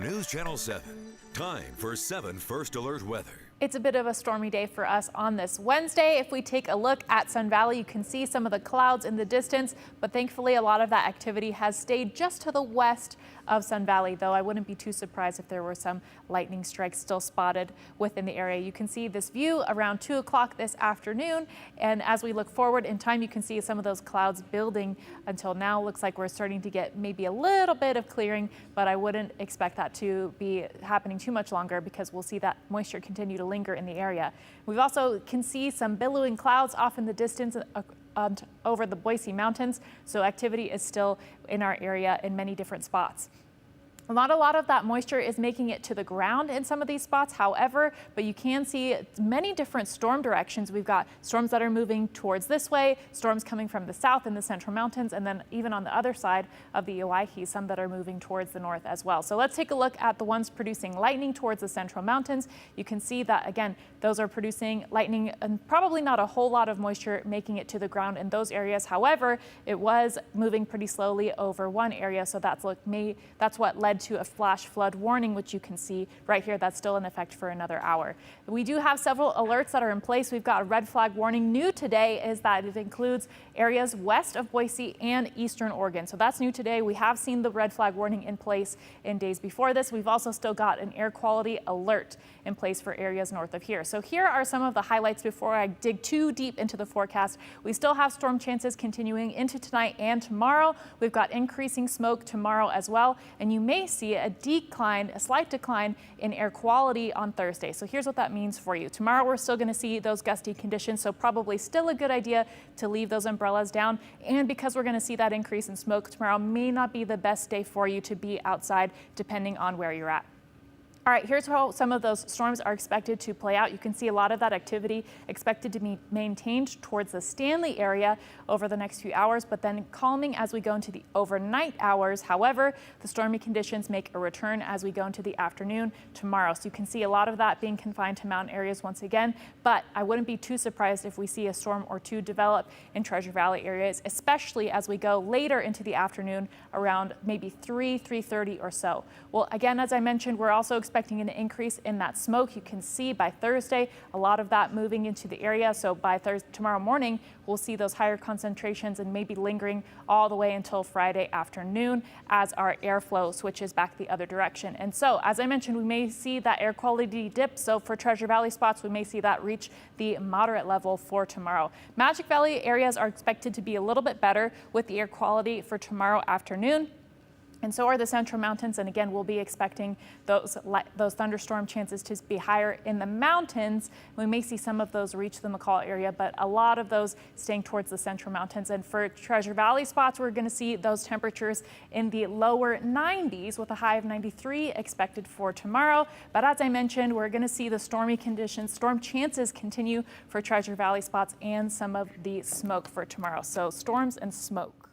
News Channel 7. Time for 7 First Alert weather. It's a bit of a stormy day for us on this Wednesday. If we take a look at Sun Valley, you can see some of the clouds in the distance, but thankfully a lot of that activity has stayed just to the west of Sun Valley, though I wouldn't be too surprised if there were some lightning strikes still spotted within the area. You can see this view around 2 o'clock this afternoon, and as we look forward in time, you can see some of those clouds building until now. Looks like we're starting to get maybe a little bit of clearing, but I wouldn't expect that to be happening too much longer because we'll see that moisture continue to linger in the area. We've also can see some billowing clouds off in the distance over the Boise Mountains, so activity is still in our area in many different spots. Not a lot of that moisture is making it to the ground in some of these spots, however, but you can see many different storm directions. We've got storms that are moving towards this way, storms coming from the south in the Central Mountains, and then even on the other side of the Owyhee, some that are moving towards the north as well. So let's take a look at the ones producing lightning towards the Central Mountains. You can see that, again, those are producing lightning and probably not a whole lot of moisture making it to the ground in those areas. However, it was moving pretty slowly over one area, so that's what led to a flash flood warning, which you can see right here. That's still in effect for another hour. We do have several alerts that are in place. We've got a red flag warning. New today is that it includes areas west of Boise and eastern Oregon. So that's new today. We have seen the red flag warning in place in days before this. We've also still got an air quality alert in place for areas north of here. So here are some of the highlights before I dig too deep into the forecast. We still have storm chances continuing into tonight and tomorrow. We've got increasing smoke tomorrow as well, and you may see a slight decline in air quality on Thursday. So here's what that means for you. Tomorrow we're still going to see those gusty conditions, so probably still a good idea to leave those umbrellas down. And because we're going to see that increase in smoke tomorrow, may not be the best day for you to be outside depending on where you're at. All right, here's how some of those storms are expected to play out. You can see a lot of that activity expected to be maintained towards the Stanley area over the next few hours, but then calming as we go into the overnight hours. However, the stormy conditions make a return as we go into the afternoon tomorrow. So you can see a lot of that being confined to mountain areas once again, but I wouldn't be too surprised if we see a storm or two develop in Treasure Valley areas, especially as we go later into the afternoon around maybe 3:30 or so. Well, again, as I mentioned, we're also expecting an increase in that smoke. You can see by Thursday, a lot of that moving into the area. So by tomorrow morning, we'll see those higher concentrations and maybe lingering all the way until Friday afternoon as our airflow switches back the other direction. And so, as I mentioned, we may see that air quality dip. So for Treasure Valley spots, we may see that reach the moderate level for tomorrow. Magic Valley areas are expected to be a little bit better with the air quality for tomorrow afternoon. And so are the Central Mountains, and again, we'll be expecting those thunderstorm chances to be higher in the mountains. We may see some of those reach the McCall area, but a lot of those staying towards the Central Mountains. And for Treasure Valley spots, we're going to see those temperatures in the lower 90s with a high of 93 expected for tomorrow. But as I mentioned, we're going to see the stormy conditions, storm chances continue for Treasure Valley spots and some of the smoke for tomorrow. So storms and smoke.